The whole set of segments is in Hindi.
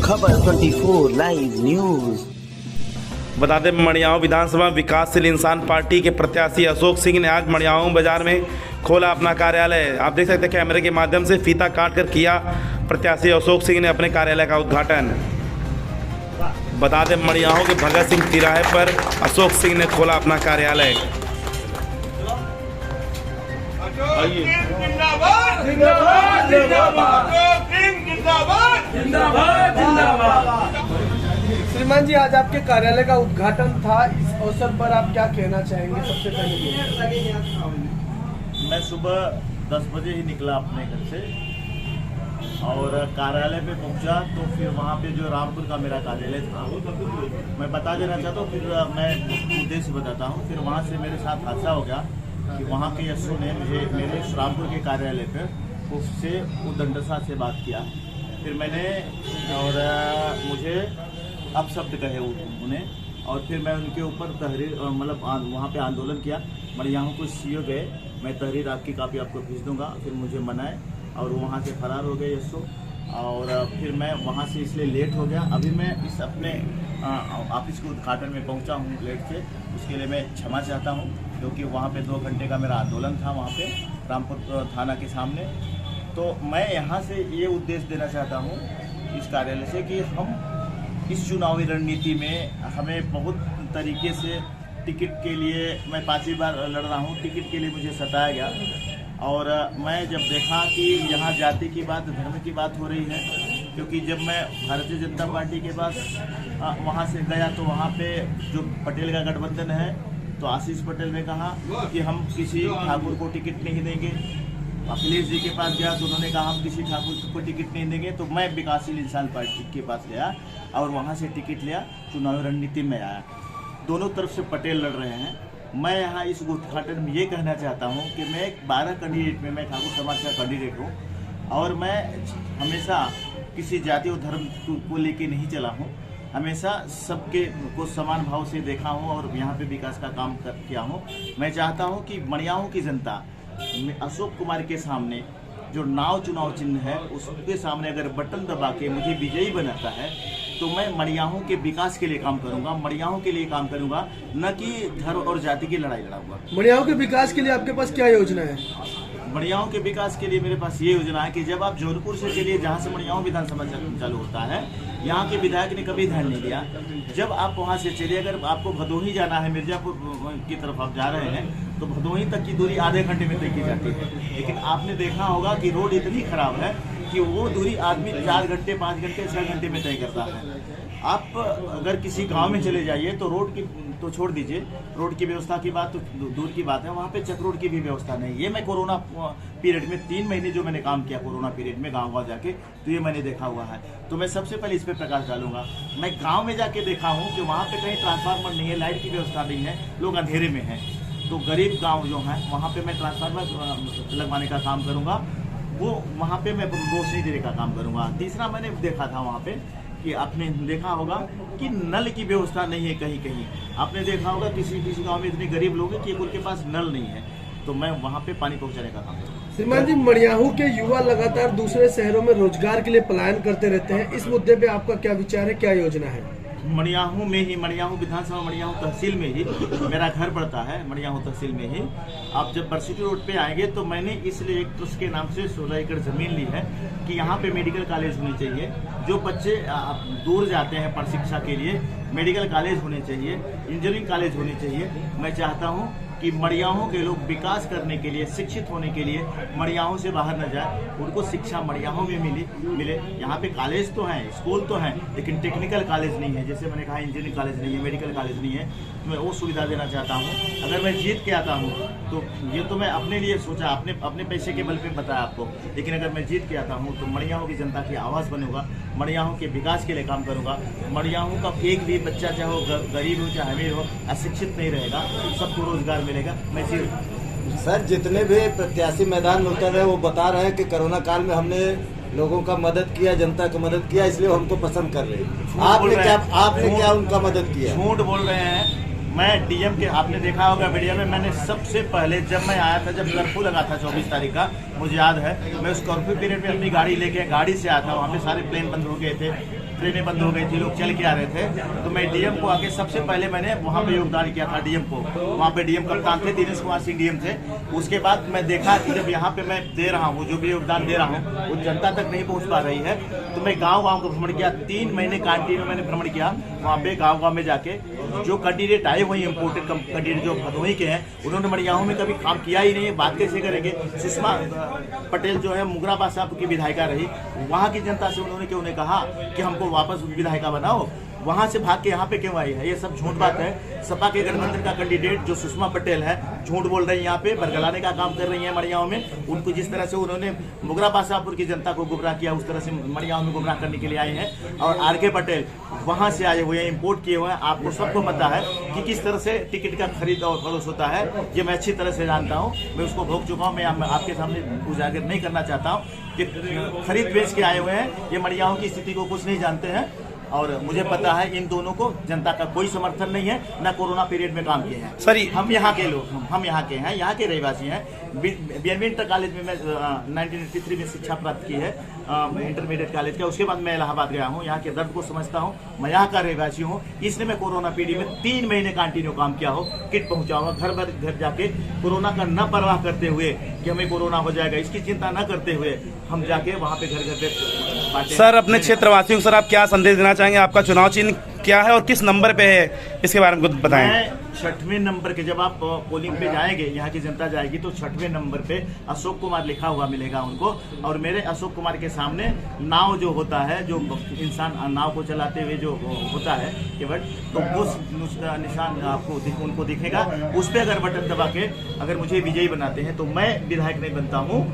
खबर 24 लाइव न्यूज। बता दें, मड़ियाओं विधानसभा विकासशील इंसान पार्टी के प्रत्याशी अशोक सिंह ने आज मड़ियाओं बाजार में खोला अपना कार्यालय। आप देख सकते हैं कैमरे के माध्यम से फीता काट कर किया प्रत्याशी अशोक सिंह ने अपने कार्यालय का उद्घाटन। बता दें, मड़ियाओं के भगत सिंह तिराहे पर अशोक सिंह ने खोला अपना कार्यालय। श्रीमान जी, आज आपके कार्यालय का उद्घाटन था, इस अवसर पर आप क्या कहना चाहेंगे? सबसे पहले मैं सुबह 10 बजे ही निकला अपने घर से और कार्यालय पे पहुंचा तो फिर वहाँ पे जो रामपुर का मेरा कार्यालय था, मैं बता देना चाहता हूँ, फिर मैं उद्देश्य बताता हूँ। फिर वहाँ से मेरे साथ हादसा हो गया कि वहाँ के एसओ ने मुझे मेरे रामपुर के कार्यालय पर उससे उदंडसा से बात किया। फिर मैंने और मुझे अपशब्द कहे उन्हें, और फिर मैं उनके ऊपर तहरीर मतलब वहाँ पे आंदोलन किया। मड़ियाओं को सीओ गए, मैं तहरीर आपकी कापी आपको भेज दूंगा। फिर मुझे मनाए और वहाँ से फरार हो गए एसओ, और फिर मैं वहाँ से इसलिए लेट हो गया। अभी मैं इस अपने ऑफिस के उद्घाटन में पहुँचा हूँ लेट से, उसके लिए मैं क्षमा चाहता हूँ, क्योंकि वहाँ पे 2 घंटे का मेरा आंदोलन था वहाँ पे रामपुर थाना के सामने। तो मैं यहाँ से ये उद्देश्य देना चाहता हूँ इस कार्यालय से कि हम इस चुनावी रणनीति में हमें बहुत तरीके से टिकट के लिए, मैं 5वीं बार लड़ रहा हूँ, टिकट के लिए मुझे सताया गया। और मैं जब देखा कि यहाँ जाति की बात, धर्म की बात हो रही है, क्योंकि जब मैं भारतीय जनता पार्टी के पास वहाँ से गया तो वहाँ पे जो पटेल का गठबंधन है, तो आशीष पटेल ने कहा कि हम किसी ठाकुर को टिकट नहीं देंगे। अखिलेश जी के पास गया तो उन्होंने कहा हम किसी ठाकुर को टिकट नहीं देंगे। तो मैं विकासशील इंसान पार्टी के पास गया और वहाँ से टिकट लिया, चुनावी रणनीति में आया। दोनों तरफ से पटेल लड़ रहे हैं। मैं यहाँ इस उद्घाटन में ये कहना चाहता हूँ कि मैं 12 कैंडिडेट में मैं ठाकुर समाज का कैंडिडेट हूँ, और मैं हमेशा किसी जाति और धर्म को लेके नहीं चला हूँ। हमेशा सबके को समान भाव से देखा हूँ और यहाँ पे विकास का काम किया हूँ। मैं चाहता हूँ कि मड़ियाओं की जनता अशोक कुमार के सामने जो नाव चुनाव चिन्ह है, उसके सामने अगर बटन दबा के मुझे विजयी बनाता है तो मैं मड़ियाओं के विकास के लिए काम करूंगा, मड़ियाओं के लिए काम करूंगा, न कि धर्म और जाति की लड़ाई लड़ाऊंगा। मड़ियाओं के विकास के लिए आपके पास क्या योजना है? मड़ियाओं के विकास के लिए मेरे पास ये योजना है कि जब आप जौनपुर से चलिए, जहाँ से मड़ियाओं विधानसभा चालू होता है, यहाँ के विधायक ने कभी ध्यान नहीं दिया। जब आप वहाँ से चलिए, अगर आपको भदोही जाना है, मिर्जापुर की तरफ आप जा रहे हैं, तो भदोही तक की दूरी आधे घंटे में तय की जाती है। लेकिन आपने देखा होगा कि रोड इतनी खराब है कि वो दूरी आदमी 4 घंटे, 5 घंटे, 6 घंटे में तय करता है। आप अगर किसी गांव में चले जाइए तो रोड की तो छोड़ दीजिए, रोड की व्यवस्था की बात तो दूर की बात है, वहाँ पे चक रोड की भी व्यवस्था नहीं। ये मैं कोरोना पीरियड में 3 महीने जो मैंने काम किया कोरोना पीरियड में गांव जाके, तो ये मैंने देखा हुआ है। तो मैं सबसे पहले इस पर प्रकाश डालूंगा। मैं गाँव में जाके देखा हूँ कि वहाँ पे कहीं ट्रांसफार्मर नहीं है, लाइट की व्यवस्था नहीं है, लोग अंधेरे में हैं। तो गरीब गाँव जो है वहाँ पे मैं ट्रांसफार्मर लगवाने का काम करूँगा, वो वहाँ पे मैं रोशनी देने का काम करूँगा। तीसरा मैंने देखा था वहाँ पे कि आपने देखा होगा कि नल की व्यवस्था नहीं है कहीं कहीं। आपने देखा होगा किसी गांव में इतने गरीब लोग हैं कि उनके पास नल नहीं है, तो मैं वहाँ पे पानी पहुँचाने का काम करूँगा। श्रीमान जी, मड़ियाहू के युवा लगातार दूसरे शहरों में रोजगार के लिए पलायन करते रहते हैं, इस मुद्दे पे आपका क्या विचार है, क्या योजना है? मड़ियाहू में ही, मड़ियाहू विधानसभा मड़ियाहू तहसील में ही मेरा घर पड़ता है, मड़ियाहू तहसील में ही। आप जब बरसिटी रोड पे आएंगे तो मैंने इसलिए एक ट्रस्ट के नाम से 16 एकड़ जमीन ली है कि यहाँ पे मेडिकल कॉलेज होनी चाहिए। जो बच्चे दूर जाते हैं पर शिक्षा के लिए, मेडिकल कॉलेज होने चाहिए, इंजीनियरिंग कॉलेज होनी चाहिए। मैं चाहता हूँ कि मड़ियाओं के लोग विकास करने के लिए, शिक्षित होने के लिए मड़ियाओं से बाहर न जाए, उनको शिक्षा मड़ियाओं में मिले। यहाँ पे कॉलेज तो हैं, स्कूल तो हैं, लेकिन टेक्निकल कॉलेज नहीं है। जैसे मैंने कहा इंजीनियरिंग कॉलेज नहीं है, मेडिकल कॉलेज नहीं है, तो मैं वो सुविधा देना चाहता हूँ। अगर मैं जीत के आता हूँ तो ये तो मैं अपने लिए सोचा, अपने पैसे के बल पे बताया आपको, लेकिन अगर मैं जीत के आता हूँ तो मड़ियाओं की जनता की आवाज़ बनूंगा, मड़ियाओं के विकास के लिए काम करूँगा। मड़ियाओं का एक भी बच्चा, चाहे वो गरीब हो चाहे अमीर हो, अशिक्षित नहीं रहेगा, सबको रोजगार मिलेगा। मैं सर, जितने भी प्रत्याशी मैदान में उतर रहे हैं वो बता रहे हैं कि कोरोना काल में हमने लोगों का मदद किया, जनता की मदद किया, इसलिए हमको पसंद कर रहे हैं। आपने क्या उनका मदद किया? झूठ बोल रहे हैं। मैं डीएम के, आपने देखा होगा वीडियो में, मैंने सबसे पहले जब मैं आया था, जब कर्फ्यू लगा था 24 तारीख का, मुझे याद है, मैं उस कर्फ्यू पीरियड में अपनी गाड़ी लेके गाड़ी से आया था। वहाँ पे सारे प्लेन बंद हो गए थे, ट्रेनें बंद हो गई थी, लोग चल के आ रहे थे। तो मैं डीएम को आके सबसे पहले मैंने वहाँ पे योगदान किया था डीएम को। वहाँ पे डीएम कप्तान थे, दिनेश कुमार सिंह डीएम थे। उसके बाद मैं देखा कि जब यहाँ पे मैं दे रहा हूँ, जो भी योगदान दे रहा हूँ, वो जनता तक नहीं पहुँच पा रही है, तो मैं गाँव-गाँव का भ्रमण किया। 3 महीने कंटिन्यू मैंने भ्रमण किया वहाँ पे गाँव-गाँव में जाके। जो कैंडिडेट आए वही इम्पोर्टेड कैंडिडेट जो भदोही के हैं, उन्होंने मड़ियाहू में कभी काम किया ही नहीं है, बात कैसे करेंगे। सुषमा पटेल जो है मुगराबाद साहब की विधायिका रही, वहाँ की जनता से उन्होंने क्यों नहीं कहा कि हमको वापस विधायिका बनाओ, वहाँ से भाग के यहाँ पे क्यों आई है। ये सब झूठ बात है। सपा के गठबंधन का कैंडिडेट जो सुषमा पटेल है, झूठ बोल रही है, यहाँ पे बरगलाने का काम कर रही है मड़ियाहू में। उनको जिस तरह से उन्होंने मुगराबाद साहबपुर की जनता को गुमराह किया, उस तरह से मड़ियाहू में गुमराह करने के लिए आए हैं। और आरके पटेल वहाँ से आए हुए हैं, इम्पोर्ट किए हुए हैं। आपको सबको पता है कि किस तरह से टिकट का खरीद और फरोश होता है, ये मैं अच्छी तरह से जानता हूँ, मैं उसको भोग चुका हूँ। मैं आपके सामने उजागर नहीं करना चाहता हूँ कि खरीद बेच के आए हुए हैं, ये मड़ियाहू की स्थिति को कुछ नहीं जानते हैं। और मुझे पता है इन दोनों को जनता का कोई समर्थन नहीं है, ना कोरोना पीरियड में काम किए हैं। सर हम यहाँ के लोग, हम यहाँ के हैं, यहाँ के रहवासी हैं। BNB इंटर कॉलेज में मैं 1983 में शिक्षा प्राप्त की है, इंटरमीडिएट कॉलेज का। उसके बाद मैं इलाहाबाद गया हूँ, यहाँ के दर्द को समझता हूँ, मैं यहाँ का रहवासी हूँ। इसलिए मैं कोरोना पीरियड में 3 महीने कंटिन्यू काम किया हो, किट पहुँचाऊंगा घर जाके, कोरोना का न परवाह करते हुए कि हमें कोरोना हो जाएगा, इसकी चिंता न करते हुए हम जाके वहाँ पे घर पे बांटे। सर अपने क्षेत्रवासियों को सर आप क्या संदेश देना चाहेंगे? आपका चुनाव चिन्ह क्या है और किस नंबर पे है, इसके बारे में कुछ बताएं। मैं 6वें नंबर के, जब आप पोलिंग पे जाएंगे, यहाँ की जनता जाएगी, तो 6वें नंबर पे अशोक कुमार लिखा हुआ मिलेगा उनको। और मेरे अशोक कुमार के सामने नाव जो होता है, जो इंसान नाव को चलाते हुए जो होता है केवट, तो वो निशान आपको उनको दिखेगा। उस पर अगर बटन दबा के अगर मुझे विजयी बनाते हैं, तो मैं विधायक नहीं बनता हूँ,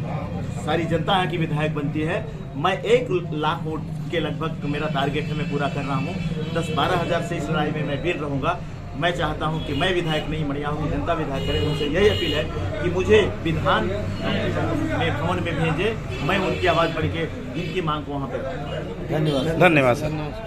सारी जनता यहाँ की विधायक बनती है। मैं 1 लाख वोट के लगभग मेरा टारगेट है, मैं पूरा कर रहा हूँ। 10-12 हज़ार से इस लड़ाई में मैं वीर रहूँगा। मैं चाहता हूँ कि मैं विधायक नहीं, मड़ियाहू की जनता विधायक करे। उनसे यही अपील है कि मुझे विधान में भवन में भेजे, मैं उनकी आवाज़ बढ़ के इनकी मांग को वहाँ पर। धन्यवाद। धन्यवाद सर।